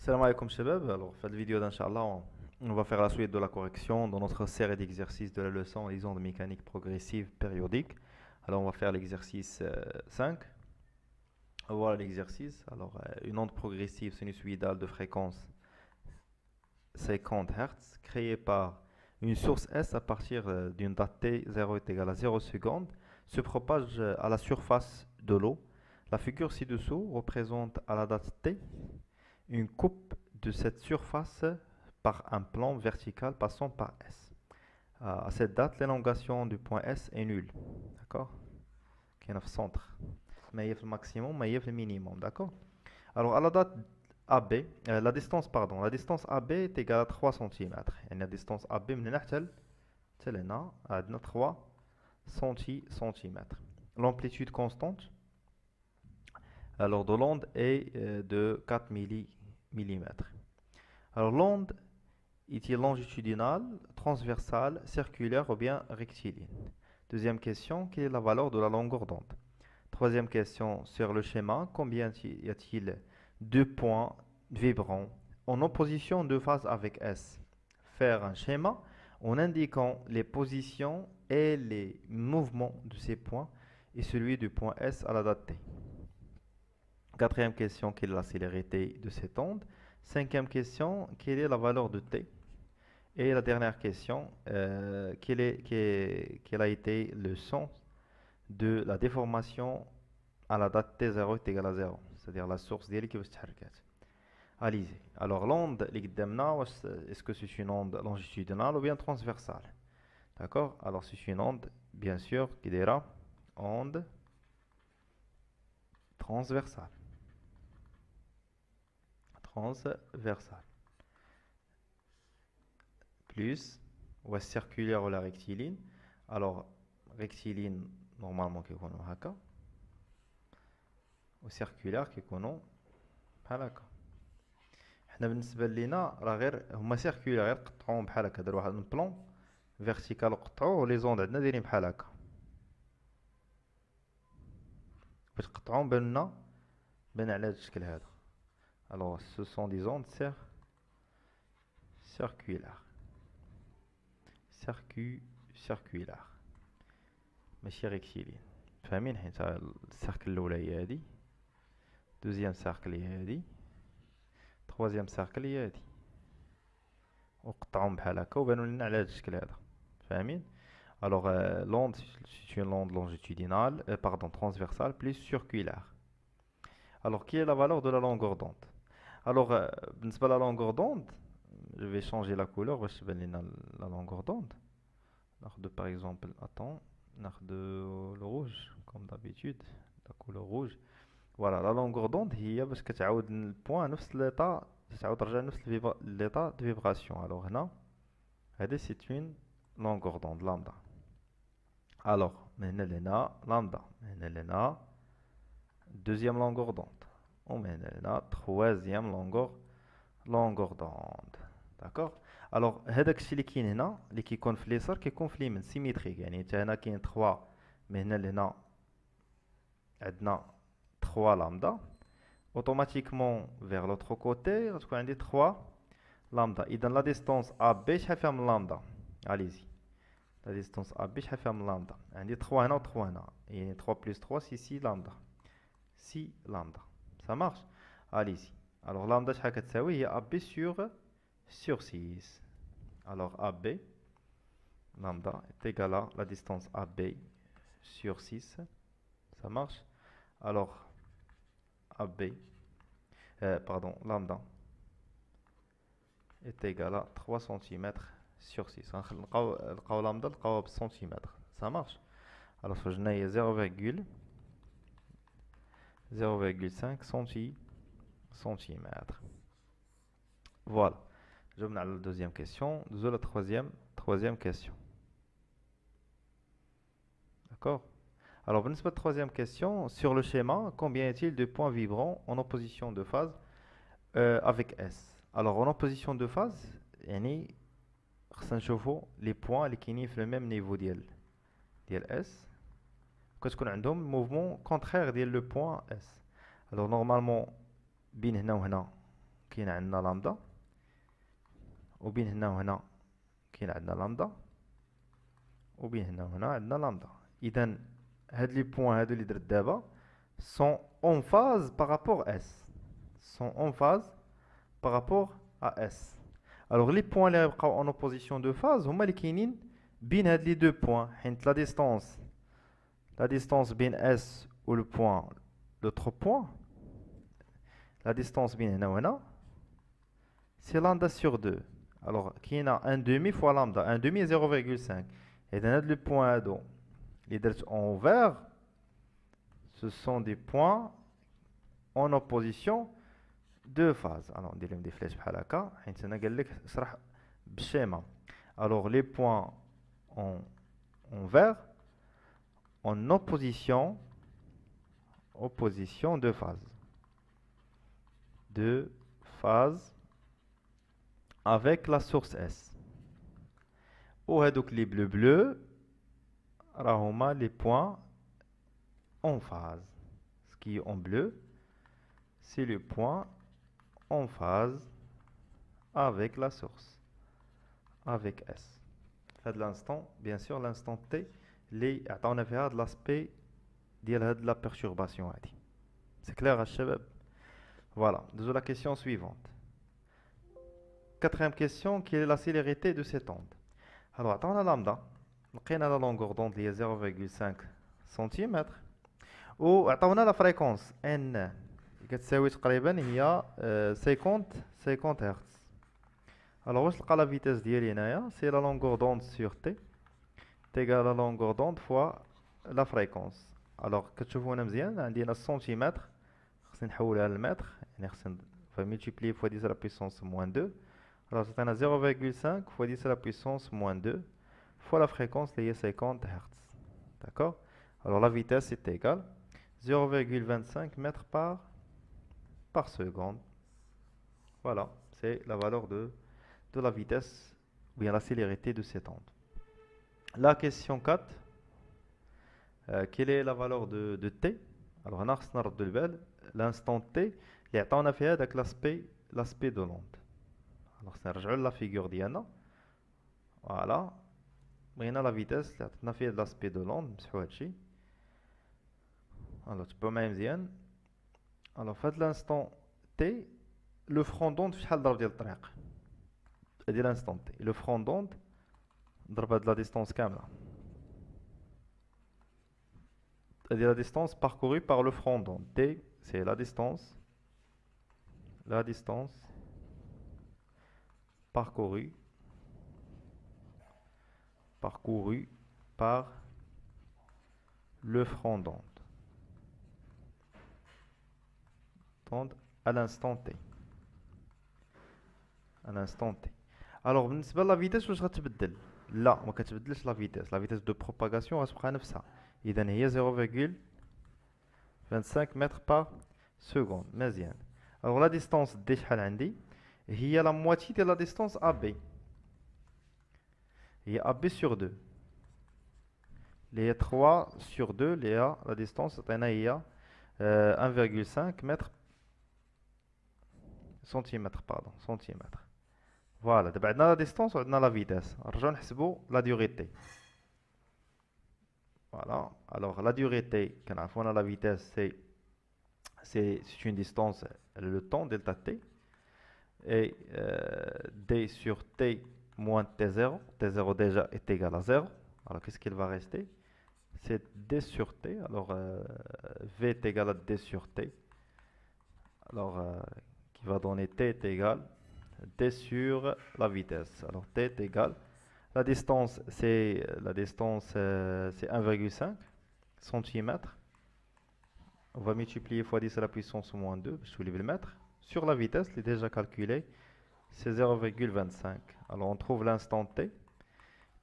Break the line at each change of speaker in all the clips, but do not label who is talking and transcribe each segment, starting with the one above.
Salam alaikum shabab, alors cette vidéo d'Inch'Allah, on va faire la suite de la correction dans notre série d'exercices de la leçon les ondes mécaniques progressives périodiques. Alors on va faire l'exercice 5. Voilà l'exercice. Alors une onde progressive sinusoïdale de fréquence 50 Hz créée par une source S à partir d'une date t 0 est égal à 0 secondes se propage à la surface de l'eau. La figure ci-dessous représente à la date t une coupe de cette surface par un plan vertical passant par S. À cette date, l'élongation du point S est nulle. D'accord? Qui est le centre. Mais il y a le maximum, mais il y a le minimum. D'accord? Alors, à la date AB, la distance AB est égale à 3 cm. Et la distance AB, c'est 3 cm. L'amplitude constante, alors de l'onde est de 4 mm. Alors l'onde est-il longitudinale, transversale, circulaire ou bien rectiligne? Deuxième question, quelle est la valeur de la longueur d'onde? Troisième question, sur le schéma, combien y a-t-il de points vibrants en opposition de phase avec S? Faire un schéma en indiquant les positions et les mouvements de ces points et celui du point S à la date T. Quatrième question, quelle est la célérité de cette onde? Cinquième question, quelle est la valeur de T? Et la dernière question, quel a été le sens de la déformation à la date T0 est égal à 0, c'est-à-dire la source ديالي كيفاش تحركات. Allez-y. Alors l'onde اللي قدامنا est-ce que c'est une onde longitudinale ou bien transversale? D'accord? Alors c'est une onde bien sûr qui est onde transversale. Transversale. Plus ou circulaire ou la rectiligne. Alors rectiligne normalement كيكونوا هكا وسيركولار كيكونوا بحال هكا. حنا بالنسبه لينا راه غير هما سيركولار غير قطعوهم بحال هكا داروا واحد البلون فيرتيكال وقطعوه ولي زوند عندنا دايرين بحال هكا باش قطعوهم بان على هذا الشكل هذا. الوغ سو سون دي زوند سيركولار سيركولار ماشي ريكتيلين. فاهمين؟ حيت السيركل الاولى هي هادي، دوزيام سيركل هي هادي، troisième cercle هي هادي وقطعهم بحال هكا وبانوا لنا على هذا الشكل هذا. فاهمين؟ Alors l'onde c'est une onde longitudinale, pardon, transversale plus circulaire. Alors qui est la valeur de la longueur d'onde? Alors بالنسبة la longueur d'onde, je vais changer la couleur باش تبان لنا la longueur d'onde. ناخذ par exemple, attends, ناخذ le rouge comme d'habitude, la couleur rouge. Voilà, la longueur d'onde هي باش كتعاود البوان نفس l'état تعاود ترجع نفس l'état de vibration. Alors هنا هذه c'est une longueur d'onde lambda. Alors من هنا لهنا lambda، من هنا لهنا deuxième longueur d'onde ومن هنا لهنا troisième longueur d'onde. d'accord. alors هذاك الشيء اللي كاين هنا اللي كيكون في اليسار كيكون في اليمين سيميتريك، يعني حتى هنا كاين 3 من هنا لهنا عندنا 3 lambda automatiquement vers l'autre côté غتكون عندي 3 lambda. اذا لا ديستونس AB شحال فيها من lambda؟ allez-y. La distance AB شحال فيها من lambda؟ عندي 3 هنا و 3 هنا، يعني 3 plus 3 c'est 6 lambda. 6 lambda. Ça marche? allez-y. alors lambda شحال كتساوي؟ هي AB sur 6. alors AB lambda est égal à la distance AB sur 6. Ça marche? alors AB pardon, lambda est égal à 3 cm sur 6. نلقاو lambda نلقاوها بالسنتيمتر. ça marche. alors فجنا هي 0,5 centimètres. voilà. Je vais à la deuxième question. De la troisième question. D'accord. alors بالنسبة la troisième question, sur le schéma, combien est-il de points vibrants en opposition de phase avec S? alors en opposition de phase يعني خصنا نشوفوا les points اللي كاينين في le même niveau ديال S كتكون عندهم mouvement contraire ديال le point S. alors normalement بين هنا وهنا كاين عندنا لامدا، وبين هنا وهنا كاين عندنا لامدا، وبين هنا وهنا عندنا لامدا. اذا هاد لي بوين هادو اللي درت دابا sont en phase par rapport à S. Sont en phase par rapport à S. Alors les points اللي غيبقاو en opposition de phase هما اللي كاينين بين هاد لي دو بوين، حيت la distance بين S و le point l'autre point, la distance بين هنا وهنا c'est lambda sur 2. Alors كاينه 1 demi fois lambda، 1 demi 0,5. اذا هاد لو بوين هادو اللي درت en vert ce sont des points en opposition de phase. Alors ندير لهم دي فلاش بحال هكا حيت انا قال لك اشرح بالشيما. Alors les points en vert en opposition de phase. De phase avec la source S. وهذوك لي bleu راهما les points en phase. Ce qui est en bleu, c'est le point en phase avec la source, avec S. À l'instant, bien sûr, l'instant T, les عطاونا فيها de l'aspect ديال هاد la perturbation هادي. C'est clair الشباب؟ Voilà, de la question suivante. Quatrième question, quelle est la célérité de cette onde? Alors, عطاونا lambda, لقينا la longueur d'onde اللي هي 0,5 cm. وعطاونا لا فريكونس ان كتساوي تقريبا هي 50 هرتز. الوغ واش لقى لا فيتاس ديالي هنايا؟ سي لا لونغور دوند سور تي تيغال لا لونغور دوند فوا لا فريكونس. الوغ كتشوفوا هنا مزيان عندي هنا السنتيمتر، خصني نحولها للمتر، يعني خصني ملتيبلي فوا 10 لا بويسونس موان 2. الوغ تعطينا 0,5 فوا 10 لا بويسونس موان 2 فوا لا فريكونس اللي هي 50 هرتز. داكور. الوغ لا فيتاس سي تيغال 0,25 mètres par seconde. Voilà, c'est la valeur de la vitesse ou bien la célérité de cette onde. La question 4, quelle est la valeur de t? Alors, on a l'instant t, on a fait avec l'aspect de l'onde. Alors, c'est la figure d'Iana. Voilà, on a la vitesse, on a fait l'aspect de l'onde. Alors, tu peux même dire. Alors, fait l'instant t, le front d'onde في شحال ضرب ديال الطريق؟ هادي l'instant t. Le front d'onde ضرب هاد la distance كاملة. هادي la distance parcourue par le front d'onde. T, c'est la distance parcourue par le front d'onde. À l'instant t. Alors بالنسبه لا فيتاس واش غتبدل؟ لا ما كتبدلش لا فيتاس دو بروباغاسيون غتبقى نفسها. اذا هي 0,25 متر بار سكوند. مزيان. الوغ لا ديستونس دي شحال عندي؟ هي لا مواتي ديال لا ديستونس ا بي، هي ا بي سور 2 اللي هي 3 سور 2 اللي هي لا ديستونس عطينا هي 1,5 متر سنتيمتر. فوالا دابا عندنا لا ديستونس وعندنا لا فيتاس، نرجعو نحسبو لا ديوري تي. فوالا الوغ لا ديوري تي كنعرفو انا لا فيتاس سي اون ديستونس لو طون دلتا تي اي دي سور تي moins t0. t0 déjà est égal à 0. Alors qu'est-ce qu'il va rester? C'est d sur t. Alors v est égal à d sur t. Alors qui va donner t est égal d sur la vitesse. Alors t est égal, la distance c'est 1,5 cm. On va multiplier fois 10 à la puissance moins 2, je soulève le mètre. Sur la vitesse, il est déjà calculé, c'est 0,25. Alors on trouve l'instant t est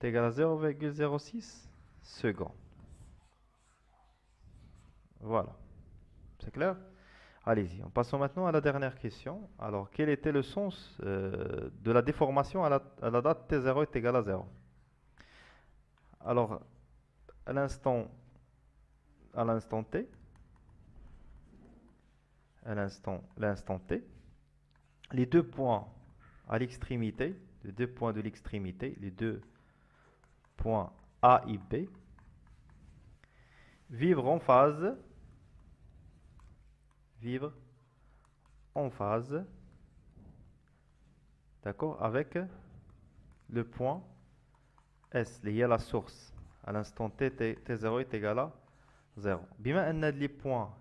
égal à 0,06 secondes. Voilà, c'est clair? Allez-y, passons maintenant à la dernière question. Alors, quel était le sens de la déformation à la date t0 est égal à 0? Alors, à l'instant t, l'instant t, les deux points à l'extrémité, les deux points de l'extrémité, les deux points A et B, vivre en phase, vivre en phase, d'accord, avec le point S, lié à la source. À l'instant T, T0 est égal à 0. Bien, les points,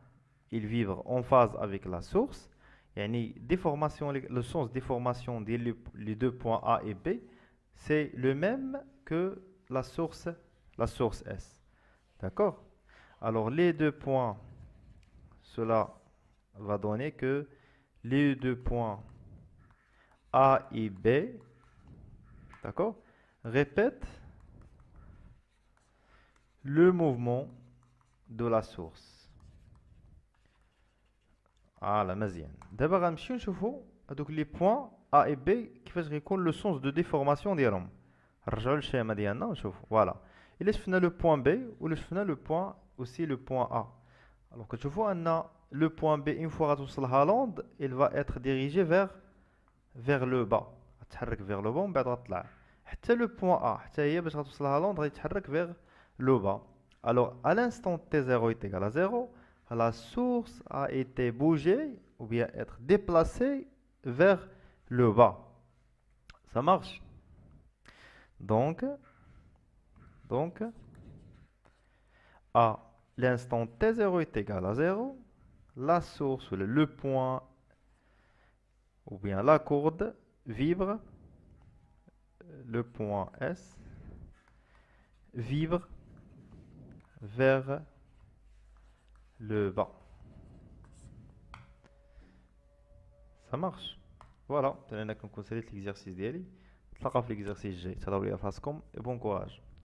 ils vivent en phase avec la source. Yani, déformation, le sens déformation des les deux points A et B, c'est le même que la source S. D'accord? Alors, les deux points, cela va donner que les deux points A et B, d'accord, répètent le mouvement de la source. Ah, مزيان. دابا غنمشيو نشوفوا هذوك لي بوين A et B كيفاش غيكون لو سونس دو ديفورماسيون ديالهم. نرجعوا للشيما ديالنا ونشوفوا فوالا. الا شفنا لو بوين B ولا شفنا لو بوين aussi le point A. Alors كتشوفوا ان le point B une fois غتوصلها لوند il va être dirigé vers le bas. غتحرك vers le bas ومن بعد غتطلع. حتى le point A حتى هي باش غتوصلها لوند غيتحرك vers le bas. Alors à l'instant T0 est égal à 0, la source a été bougée ou bien être déplacée vers le bas. Ça marche? Donc à l'instant T0 est égal à 0, la source, le point ou bien la courbe vibre, le point S, vibre vers le bas. Ça marche. Voilà, je vais vous conseiller l'exercice d'hier. نتلاقاو في l'exercice الجاي. تهلاو ليا في راسكم et bon courage.